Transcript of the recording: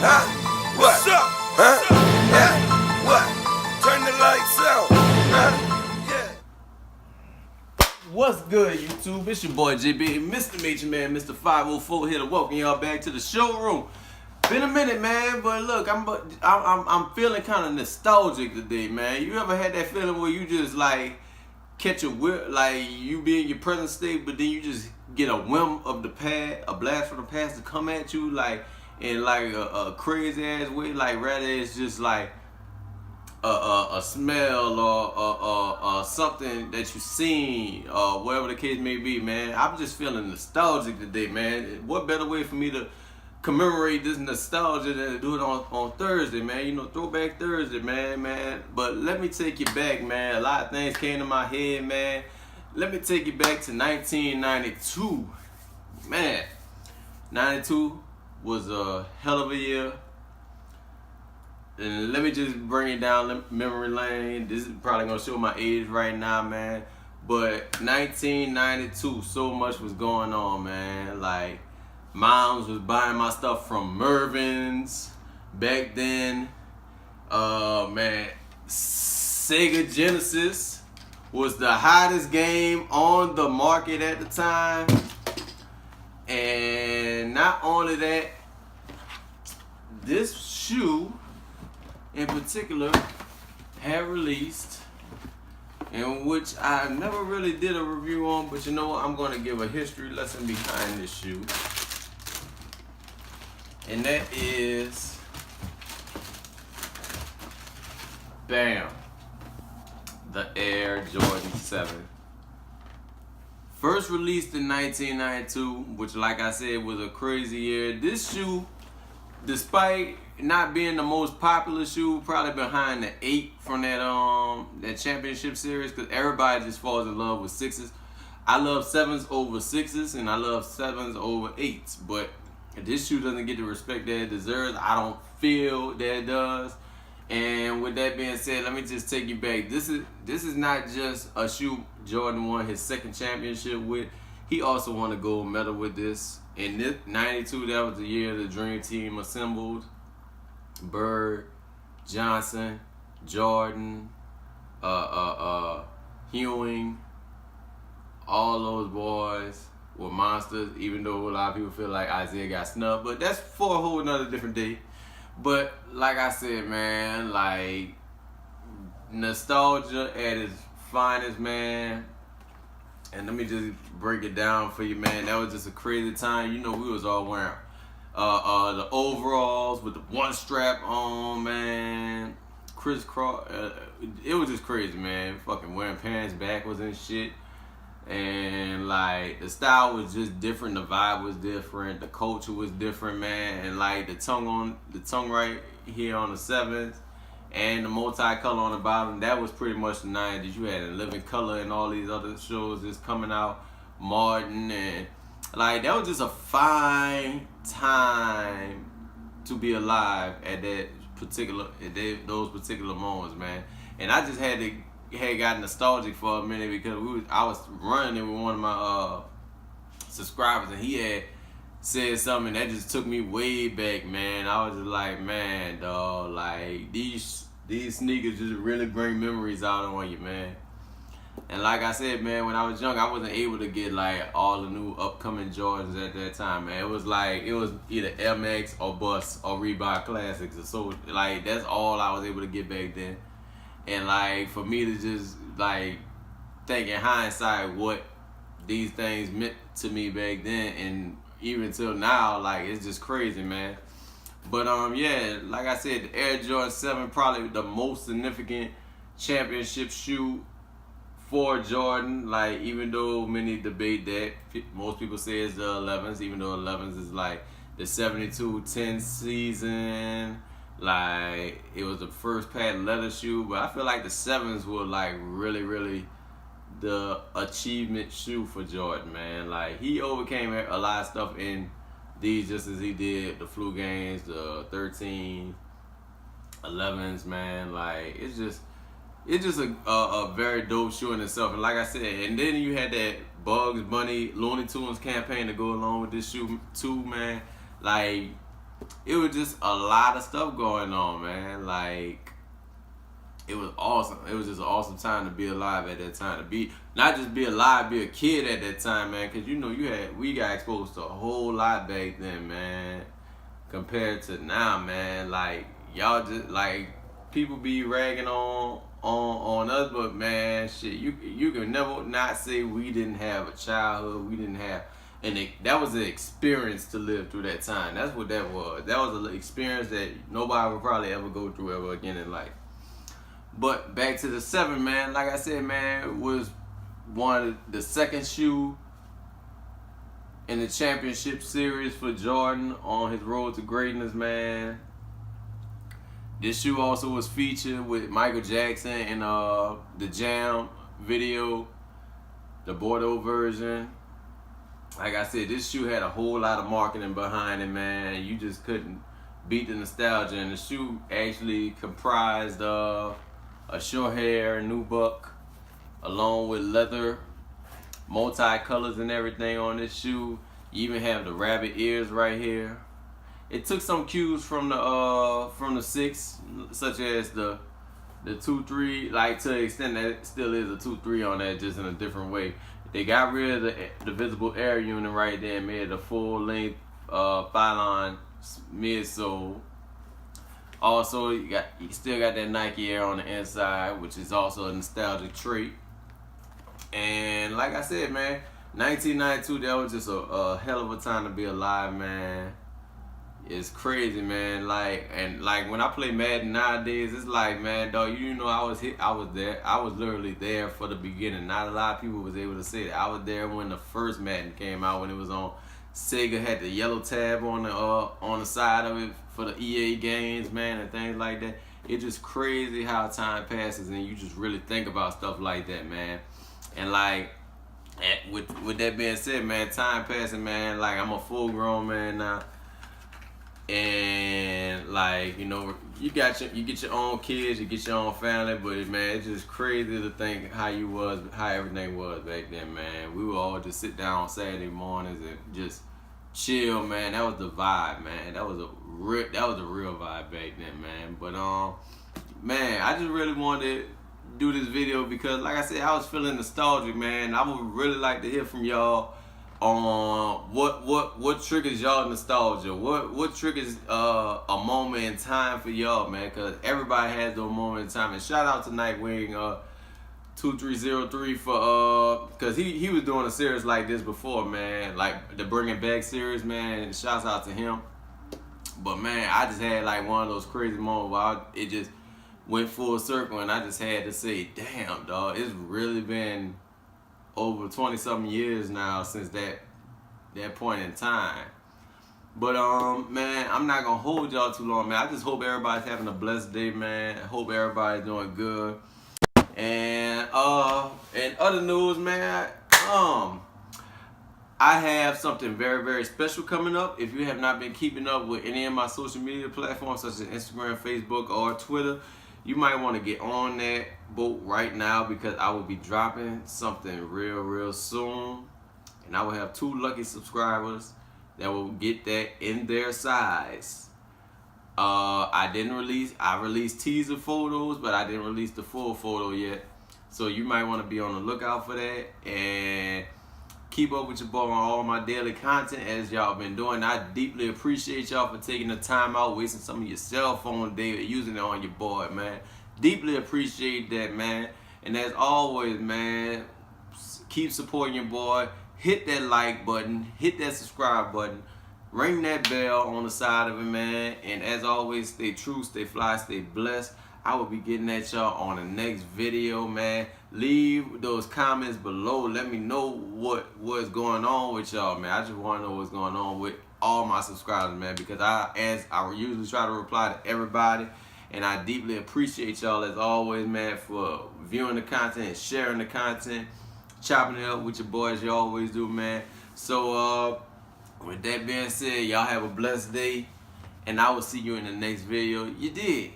Huh? What's up? Huh? Yeah. What? Turn the lights out. Huh? Yeah. What's good, YouTube? It's your boy JB, Mr. Major Man, Mr. 504 here to welcome y'all back to the showroom. Been a minute, man, but look, I'm feeling kind of nostalgic today, man. You ever had that feeling where you just like catch a whip, like you be in your present state, but then you just get a whim of the past, a blast from the past to come at you, like in like a crazy ass way, like rather it's just like a smell or something that you seen or whatever the case may be, man. I'm just feeling nostalgic today, man. What better way for me to commemorate this nostalgia than to do it on Thursday, man? You know, Throwback Thursday, man. But let me take you back, man. A lot of things came to my head, man. Let me take you back to 1992. Man, 92 was a hell of a year. And let me just bring it down memory lane. This is probably gonna show my age right now, man. But 1992, so much was going on, man. Like, moms was buying my stuff from Mervyn's back then. Man, Sega Genesis was the hottest game on the market at the time. And not only that, this shoe in particular had released, in which I never really did a review on, but you know what, I'm going to give a history lesson behind this shoe. And that is, bam, the Air Jordan 7. First released in 1992, which like I said was a crazy year. This shoe, despite not being the most popular shoe, probably behind the 8 from that championship series, because everybody just falls in love with 6s. I love 7s over 6s, and I love 7s over 8s, but this shoe doesn't get the respect that it deserves. I don't feel that it does. And with that being said, let me just take you back. This is not just a shoe Jordan won his second championship with. He also won a gold medal with this. In this 92, that was the year the Dream Team assembled. Bird, Johnson, Jordan, Ewing, all those boys were monsters, even though a lot of people feel like Isaiah got snubbed, but that's for a whole nother different day. But like I said, man, like nostalgia at its finest, man. And let me just break it down for you, man. That was just a crazy time. You know, we was all wearing the overalls with the one strap on, man. Crisscross. It was just crazy, man. Fucking wearing pants backwards and shit. And like the style was just different, the vibe was different, the culture was different, man. And like the tongue right here on the 7s and the multicolor on the bottom, that was pretty much the 90s. You had a Living Color and all these other shows that's coming out, Martin, and like that was just a fine time to be alive at those particular moments, man. And I just had gotten nostalgic for a minute because I was running it with one of my subscribers, and he had said something that just took me way back, man. I was just like, man, dog, like these sneakers just really bring memories out on you, man. And like I said, man, when I was young, I wasn't able to get like all the new upcoming Jordans at that time, man. It was either Air Max or Bust or Reebok Classics, so like that's all I was able to get back then. And like for me to just like think in hindsight what these things meant to me back then, and even till now, like it's just crazy, man. But yeah, like I said, the Air Jordan 7 probably the most significant championship shoe for Jordan. Like even though many debate that, most people say it's the 11s, even though 11s is like the 72-10 season. Like it was the first patent leather shoe, but I feel like the 7s were like really the achievement shoe for Jordan, man. Like he overcame a lot of stuff in these just as he did the flu games, the 13, 11s, man. Like it's just a very dope shoe in itself. And like I said, and then you had that Bugs Bunny Looney Tunes campaign to go along with this shoe too, man. Like it was just a lot of stuff going on, man. Like, it was awesome. It was just an awesome time to be alive at that time. To be, not just be alive, be a kid at that time, man. Cause you know, we got exposed to a whole lot back then, man. Compared to now, man. Like, y'all just, like, people be ragging on us, but man, shit, you can never not say we didn't have a childhood, we didn't have, and that was an experience to live through that time. That's what that was. That was an experience that nobody will probably ever go through ever again in life. But back to the 7, man. Like I said, man, it was the second shoe in the championship series for Jordan on his road to greatness, man. This shoe also was featured with Michael Jackson in the Jam video, the Bordeaux version. Like I said, this shoe had a whole lot of marketing behind it, man. You just couldn't beat the nostalgia. And the shoe actually comprised of a short hair nubuck, along with leather, multi-colors and everything on this shoe. You even have the rabbit ears right here. It took some cues from the 6, such as the 2-3, like to the extent that it still is a 2-3 on that, just in a different way. They got rid of the visible air unit right there and made it a full-length Phylon midsole. Also, you still got that Nike Air on the inside, which is also a nostalgic trait. And like I said, man, 1992, that was just a hell of a time to be alive, man. It's crazy, man. Like when I play Madden nowadays, it's like, man, dog, you know, I was there. I was literally there for the beginning. Not a lot of people was able to say that. I was there when the first Madden came out, when it was on Sega, had the yellow tab on the side of it for the EA games, man, and things like that. It's just crazy how time passes and you just really think about stuff like that, man. And like, with that being said, man, time passing, man. Like, I'm a full grown man now. And like, you know, you get your own kids, you get your own family, but man, it's just crazy to think how everything was back then, man. We would all just sit down on Saturday mornings and just chill, man. That was the vibe, man. That was a real vibe back then, man. But man, I just really wanted to do this video because, like I said, I was feeling nostalgic, man. I would really like to hear from y'all on what triggers y'all nostalgia, what triggers a moment in time for y'all, man, because everybody has those moments in time. And shout out to Nightwing 2303 for because he was doing a series like this before, man, like the Bringing Back series, man, and shouts out to him. But man, I just had like one of those crazy moments where it just went full circle, and I just had to say, damn, dog, it's really been over 20-something years now since that point in time. But man, I'm not gonna hold y'all too long, man. I just hope everybody's having a blessed day, man. I hope everybody's doing good. And in other news, man, I have something very, very special coming up. If you have not been keeping up with any of my social media platforms, such as Instagram, Facebook, or Twitter, you might want to get on that boat right now, because I will be dropping something real soon, and I will have 2 lucky subscribers that will get that in their size. I released teaser photos, but I didn't release the full photo yet, so you might want to be on the lookout for that and keep up with your boy on all my daily content as y'all been doing. I deeply appreciate y'all for taking the time out, wasting some of your cell phone day, using it on your boy, man. Deeply appreciate that, man. And as always, man, keep supporting your boy. Hit that like button, hit that subscribe button, ring that bell on the side of it, man. And as always, stay true, stay fly, stay blessed. I will be getting at y'all on the next video, man. Leave those comments below. Let me know what's going on with y'all, man. I just want to know what's going on with all my subscribers, man, because I usually try to reply to everybody, and I deeply appreciate y'all as always, man, for viewing the content and sharing the content, chopping it up with your boys, you always do, man. So with that being said, y'all have a blessed day, and I will see you in the next video. You did.